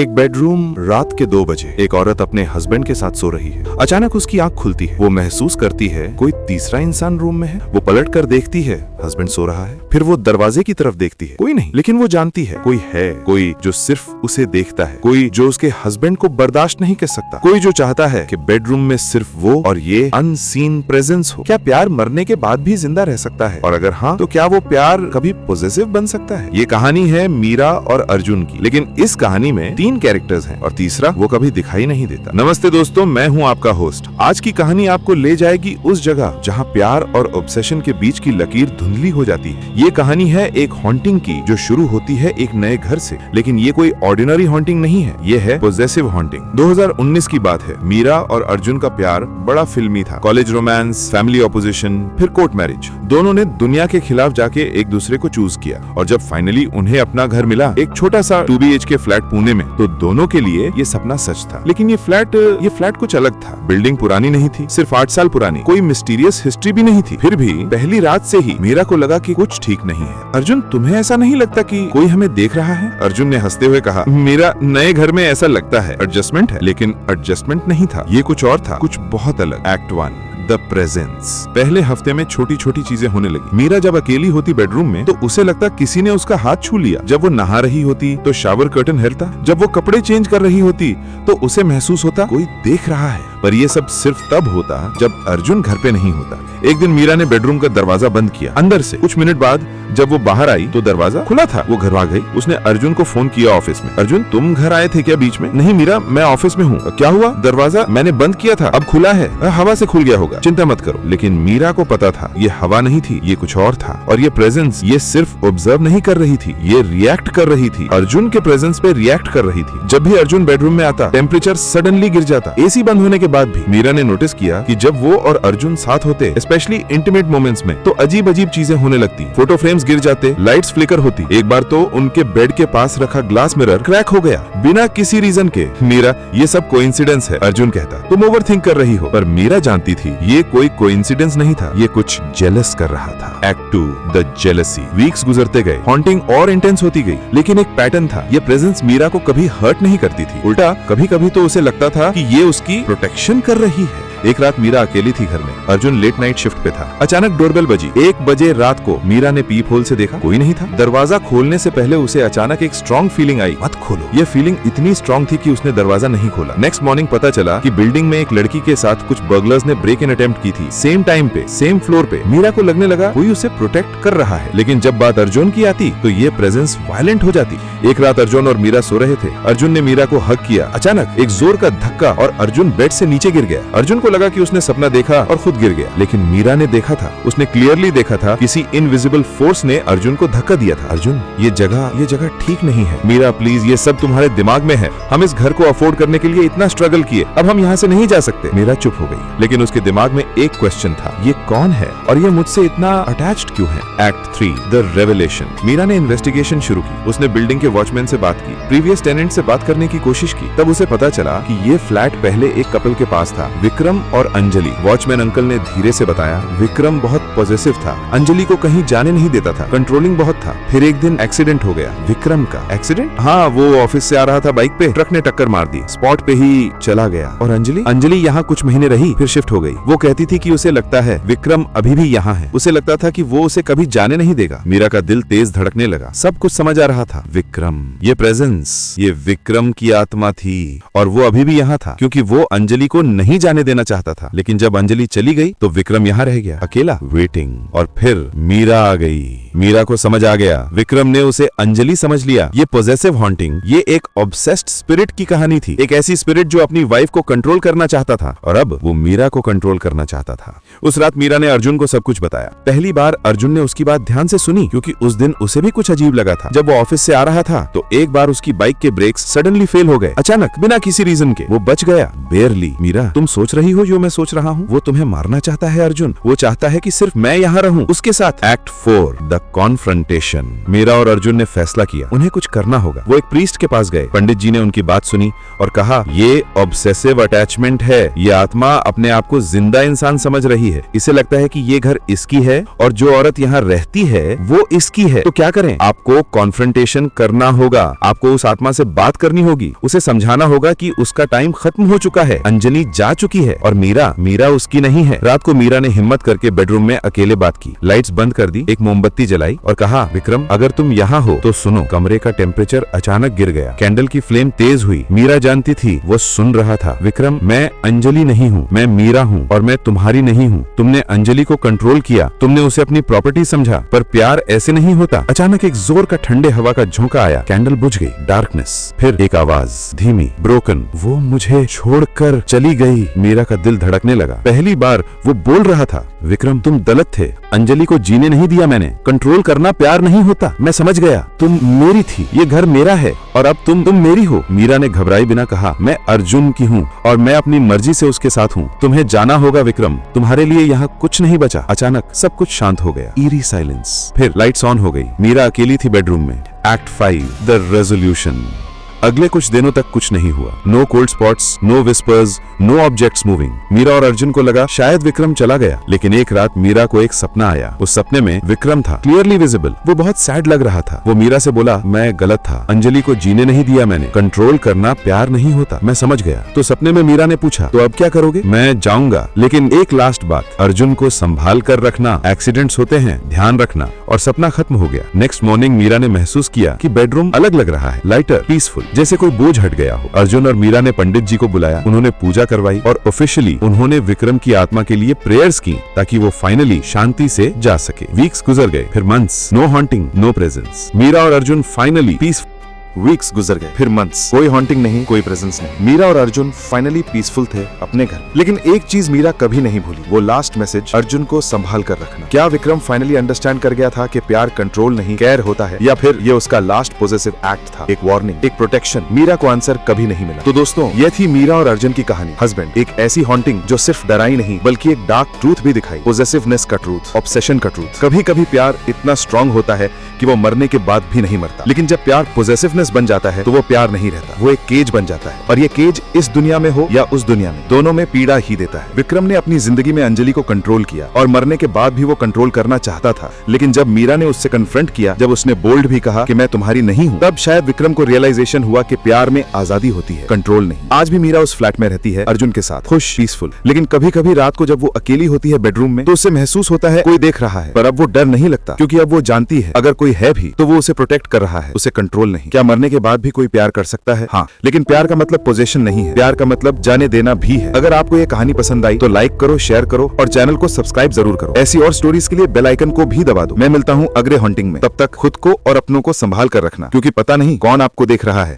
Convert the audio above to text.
एक बेडरूम, रात के 2 बजे। एक औरत अपने हस्बैंड के साथ सो रही है। अचानक उसकी आंख खुलती है। वो महसूस करती है कोई तीसरा इंसान रूम में है। वो पलट कर देखती है, हस्बैंड सो रहा है। फिर वो दरवाजे की तरफ देखती है, कोई नहीं। लेकिन वो जानती है कोई है, कोई जो सिर्फ उसे देखता है, कोई जो उसके हस्बैंड को बर्दाश्त नहीं कर सकता, कोई जो चाहता है कि बेडरूम में सिर्फ वो और ये अनसीन प्रेजेंस हो। क्या प्यार मरने के बाद भी जिंदा रह सकता है? और अगर हाँ, तो क्या वो प्यार कभी पॉजेसिव बन सकता है? ये कहानी है मीरा और अर्जुन की, लेकिन इस कहानी में 3 कैरेक्टर्स हैं और तीसरा वो कभी दिखाई नहीं देता। नमस्ते दोस्तों, मैं हूँ आपका होस्ट। आज की कहानी आपको ले जाएगी उस जगह जहाँ प्यार और ऑब्सेशन के बीच की लकीर धुंधली हो जाती है। ये कहानी है एक हॉन्टिंग की जो शुरू होती है एक नए घर से, लेकिन ये कोई ऑर्डिनरी हॉन्टिंग नहीं है, ये है पॉजेसिव हॉन्टिंग। 2019 की बात है। मीरा और अर्जुन का प्यार बड़ा फिल्मी था। कॉलेज रोमांस, फैमिली ऑपोजिशन, फिर कोर्ट मैरिज। दोनों ने दुनिया के खिलाफ जाके एक दूसरे को चूज किया और जब फाइनली उन्हें अपना घर मिला, एक छोटा सा 2 BHK फ्लैट पुणे में, तो दोनों के लिए ये सपना सच था। लेकिन ये फ्लैट कुछ अलग था। बिल्डिंग पुरानी नहीं थी, सिर्फ 8 साल पुरानी। कोई मिस्टीरियस हिस्ट्री भी नहीं थी। फिर भी पहली रात से ही मीरा को लगा कि कुछ ठीक नहीं है। अर्जुन, तुम्हें ऐसा नहीं लगता कि कोई हमें देख रहा है? अर्जुन ने हंसते हुए कहा, मीरा, नए घर में ऐसा लगता है एडजस्टमेंट है, लेकिन एडजस्टमेंट नहीं था, ये कुछ और था, कुछ बहुत अलग। Act 1, the presence. पहले हफ्ते में छोटी छोटी चीजें होने लगी। मीरा जब अकेली होती बेडरूम में तो उसे लगता किसी ने उसका हाथ छू लिया। जब वो नहा रही होती तो शावर कर्टन हिलता। जब वो कपड़े चेंज कर रही होती तो उसे महसूस होता कोई देख रहा है। पर ये सब सिर्फ तब होता जब अर्जुन घर पे नहीं होता। एक दिन मीरा ने बेडरूम का दरवाजा बंद किया अंदर से। कुछ मिनट बाद जब वो बाहर आई तो दरवाजा खुला था। वो घर आ गई। उसने अर्जुन को फोन किया ऑफिस में। अर्जुन, तुम घर आए थे क्या बीच में? नहीं मीरा, मैं ऑफिस में हूँ। क्या हुआ? दरवाजा मैंने बंद किया था, अब खुला है, हवा से खुल गया होगा, चिंता मत करो। लेकिन मीरा को पता था ये हवा नहीं थी, ये कुछ और था। और ये प्रेजेंस, ये सिर्फ ऑब्जर्व नहीं कर रही थी, ये रिएक्ट कर रही थी। अर्जुन के प्रेजेंस पे रिएक्ट कर रही थी। जब भी अर्जुन बेडरूम में आता, टेम्परेचर सडनली गिर जाता। एसी बंद होने के बाद भी मीरा ने नोटिस किया कि जब वो और अर्जुन साथ होते, स्पेशली इंटीमेट मोमेंट्स में, तो अजीब अजीब चीजें होने लगती। फोटो फ्रेम्स गिर जाते, लाइट्स फ्लिकर होती। एक बार तो उनके बेड के पास रखा ग्लास मिरर क्रैक हो गया बिना किसी रीजन के। मीरा, ये सब कोइंसिडेंस है, अर्जुन कहता। तुम ओवर थिंक कर रही हो। पर मीरा जानती थी ये कोई कोइंसिडेंस नहीं था, ये कुछ जेलस कर रहा था। Act 2, the jealousy. वीक्स गुजरते गए, हॉन्टिंग और इंटेंस होती गई, लेकिन एक पैटर्न था। ये प्रेजेंस मीरा को कभी हर्ट नहीं करती थी, उल्टा कभी कभी तो उसे लगता था कि ये उसकी प्रोटेक्शन कर रही है। एक रात मीरा अकेली थी घर में। अर्जुन लेट नाइट शिफ्ट पे था। अचानक डोरबेल बजी। 1 बजे रात को। मीरा ने पीप होल से देखा, कोई नहीं था। दरवाजा खोलने से पहले उसे अचानक एक स्ट्रॉन्ग फीलिंग आई, मत खोलो। ये फीलिंग इतनी स्ट्रॉन्ग थी कि उसने दरवाजा नहीं खोला। नेक्स्ट मॉर्निंग पता चला कि बिल्डिंग में एक लड़की के साथ कुछ बर्गलर्स ने ब्रेक इन अटेम्प्ट की थी, सेम टाइम पे, सेम फ्लोर पे। मीरा को लगने लगा कोई उसे प्रोटेक्ट कर रहा है। लेकिन जब बात अर्जुन की आती तो ये प्रेजेंस वायलेंट हो जाती। एक रात अर्जुन और मीरा सो रहे थे। अर्जुन ने मीरा को हग किया। अचानक एक जोर का धक्का और अर्जुन बेड से नीचे गिर गया। अर्जुन को लगा कि उसने सपना देखा और खुद गिर गया, लेकिन मीरा ने देखा था, उसने क्लियरली देखा था, किसी इनविजिबल फोर्स ने अर्जुन को धक्का दिया था। अर्जुन, ये जगह ठीक नहीं है। मीरा, प्लीज, ये सब तुम्हारे दिमाग में है। हम इस घर को अफोर्ड करने के लिए इतना स्ट्रगल किए, अब हम यहाँ से नहीं जा सकते। मीरा चुप हो गई, लेकिन उसके दिमाग में एक क्वेश्चन था, ये कौन है और ये मुझसे इतना अटैच्ड क्यों है? Act 3, the revelation. मीरा ने इन्वेस्टिगेशन शुरू की। उसने बिल्डिंग के वॉचमैन से बात की, प्रीवियस टेनेंट से बात करने की कोशिश की। तब उसे पता चला कि ये फ्लैट पहले एक कपल के पास था, विक्रम और अंजलि। वॉचमैन अंकल ने धीरे से बताया, विक्रम बहुत पॉजेसिव था, अंजलि को कहीं जाने नहीं देता था, कंट्रोलिंग बहुत था। फिर एक दिन एक्सीडेंट हो गया। विक्रम का एक्सीडेंट? हाँ, वो ऑफिस से आ रहा था बाइक पे, ट्रक ने टक्कर मार दी, स्पॉट पे ही चला गया। और अंजलि यहाँ कुछ महीने रही, फिर शिफ्ट हो गई। वो कहती थी कि उसे लगता है विक्रम अभी भी यहाँ है। उसे लगता था कि वो उसे कभी जाने नहीं देगा। मीरा का दिल तेज धड़कने लगा। सब कुछ समझ आ रहा था। विक्रम, ये प्रेजेंस, ये विक्रम की आत्मा थी और वो अभी भी यहाँ था, क्योंकि वो अंजलि को नहीं जाने देना चाहता था। लेकिन जब अंजलि चली गई तो विक्रम यहाँ रह गया, अकेला, वेटिंग। और फिर मीरा आ गई। मीरा को समझ आ गया, विक्रम ने उसे अंजलि समझ लिया। ये पॉजेसिव हॉन्टिंग, ये एक ऑब्सेस्ड स्पिरिट की कहानी थी। एक ऐसी स्पिरिट जो अपनी वाइफ को कंट्रोल करना चाहता था और अब वो मीरा को कंट्रोल करना चाहता था। उस रात मीरा ने अर्जुन को सब कुछ बताया। पहली बार अर्जुन ने उसकी बात ध्यान से सुनी, क्योंकि उस दिन उसे भी कुछ अजीब लगा था। जब वो ऑफिस से आ रहा था तो एक बार उसकी बाइक के ब्रेक्स सडनली फेल हो गए, अचानक, बिना किसी रीजन के। वो बच गया, बेयरली। मीरा, तुम सोच रही हो जो मैं सोच रहा हूँ? वो तुम्हें मारना चाहता है अर्जुन। वो चाहता है कि सिर्फ मैं यहाँ रहूँ उसके साथ। Act 4 the confrontation. मीरा और अर्जुन ने फैसला किया उन्हें कुछ करना होगा। वो एक प्रीस्ट के पास गए। पंडित जी ने उनकी बात सुनी और कहा, ये ऑब्सेसिव अटैचमेंट है। ये आत्मा अपने आप को जिंदा इंसान समझ रही है। इसे लगता है कि ये घर इसकी है और जो औरत यहाँ रहती है वो इसकी है। तो क्या करें? आपको कॉन्फ्रंटेशन करना होगा। आपको उस आत्मा से बात करनी होगी। उसे समझाना होगा कि उसका टाइम खत्म हो चुका है। अंजलि जा चुकी है और मीरा उसकी नहीं है। रात को मीरा ने हिम्मत करके बेडरूम में अकेले बात की। लाइट्स बंद कर दी, एक मोमबत्ती जलाई और कहा, विक्रम अगर तुम यहाँ हो तो सुनो। कमरे का टेम्परेचर अचानक गिर गया। कैंडल की फ्लेम तेज हुई। मीरा जानती थी, वो सुन रहा था। विक्रम, मैं अंजलि नहीं हूँ, मैं मीरा हूँ और मैं तुम्हारी नहीं हूँ। तुमने अंजलि को कंट्रोल किया, तुमने उसे अपनी प्रॉपर्टी समझा, पर प्यार ऐसे नहीं होता। अचानक एक जोर का ठंडे हवा का झोंका आया। कैंडल बुझ गई। डार्कनेस। फिर एक आवाज, धीमी, ब्रोकन, वो मुझे छोड़कर चली गई। मीरा का दिल धड़कने लगा। पहली बार वो बोल रहा था, विक्रम तुम गलत थे। अंजलि को जीने नहीं दिया मैंने। कंट्रोल करना प्यार नहीं होता। मैं समझ गया। तुम मेरी थी, ये घर मेरा है और अब तुम मेरी हो। मीरा ने घबराए बिना कहा, मैं अर्जुन की हूँ और मैं अपनी मर्जी से उसके साथ हूँ। तुम्हें जाना होगा विक्रम, तुम्हारे लिए यहाँ कुछ नहीं बचा। अचानक सब कुछ शांत हो गया। Eerie silence. फिर लाइट्स ऑन हो गई। मीरा अकेली थी बेडरूम में। Act 5 the resolution. अगले कुछ दिनों तक कुछ नहीं हुआ। No cold spots, no whispers, no objects moving. Meera और अर्जुन को लगा शायद विक्रम चला गया। लेकिन एक रात मीरा को एक सपना आया। उस सपने में विक्रम था, क्लियरली विजिबल। वो बहुत सैड लग रहा था। वो मीरा से बोला, मैं गलत था, अंजलि को जीने नहीं दिया मैंने। कंट्रोल करना प्यार नहीं होता। मैं समझ गया। तो सपने में मीरा ने पूछा, तो अब क्या करोगे? मैं जाऊंगा, लेकिन एक लास्ट बात, अर्जुन को संभाल कर रखना। एक्सीडेंट्स होते हैं, ध्यान रखना। और सपना खत्म हो गया। नेक्स्ट मॉर्निंग मीरा ने महसूस किया कि बेडरूम अलग लग रहा है, लाइटर, पीसफुल, जैसे कोई बोझ हट गया हो। अर्जुन और मीरा ने पंडित जी को बुलाया। उन्होंने पूजा करवाई और ऑफिशियली उन्होंने विक्रम की आत्मा के लिए प्रेयर्स की ताकि वो फाइनली शांति से जा सके। वीक्स गुजर गए, फिर months. No haunting, no presence. Meera और अर्जुन फाइनली पीस। वीक्स गुजर गए, फिर मंथ्स। कोई हॉन्टिंग नहीं, कोई प्रेजेंस नहीं। मीरा और अर्जुन फाइनली पीसफुल थे अपने घर। लेकिन एक चीज मीरा कभी नहीं भूली, वो लास्ट मैसेज, अर्जुन को संभाल कर रखना। क्या विक्रम फाइनली अंडरस्टैंड कर गया था कि प्यार कंट्रोल नहीं, केयर होता है, या फिर ये उसका लास्ट पॉजेसिव एक्ट था, एक वार्निंग, एक प्रोटेक्शन? मीरा को आंसर कभी नहीं मिला। तो दोस्तों, ये थी मीरा और अर्जुन की कहानी। हस्बैंड, एक ऐसी हॉन्टिंग जो सिर्फ डराई नहीं बल्कि एक डार्क ट्रूथ भी दिखाई। पॉजेसिवनेस का ट्रूथ, ऑब्सेशन का ट्रूथ। कभी कभी प्यार इतना स्ट्रांग होता है कि वो मरने के बाद भी नहीं मरता। लेकिन जब प्यार पॉजेसिवनेस बन जाता है तो वो प्यार नहीं रहता, वो एक केज बन जाता है। और ये केज इस दुनिया में हो या उस दुनिया में, दोनों में पीड़ा ही देता है। विक्रम ने अपनी जिंदगी में अंजलि को कंट्रोल किया और मरने के बाद भी वो कंट्रोल करना चाहता था। लेकिन जब मीरा ने उससे कन्फ्रंट किया, जब उसने बोल्ड भी कहा कि मैं तुम्हारी नहीं हूँ, तब शायद विक्रम को रियलाइजेशन हुआ कि प्यार में आजादी होती है, कंट्रोल नहीं। आज भी मीरा उस फ्लैट में रहती है अर्जुन के साथ, खुश, पीसफुल। लेकिन कभी कभी रात को जब वो अकेली होती है बेडरूम में, तो उसे महसूस होता है कोई देख रहा है। पर अब वो डर नहीं लगता, क्योंकि अब वो जानती है अगर कोई है भी तो वो उसे प्रोटेक्ट कर रहा है, उसे कंट्रोल नहीं। क्या मरने के बाद भी कोई प्यार कर सकता है? हाँ, लेकिन प्यार का मतलब पोजेशन नहीं है। प्यार का मतलब जाने देना भी है। अगर आपको ये कहानी पसंद आई तो लाइक करो, शेयर करो और चैनल को सब्सक्राइब जरूर करो। ऐसी और स्टोरीज के लिए बेल आइकन को भी दबा दो। मैं मिलता हूँ अगले हॉन्टिंग में। तब तक खुद को और अपनों को संभाल कर रखना, क्योंकि पता नहीं कौन आपको देख रहा है।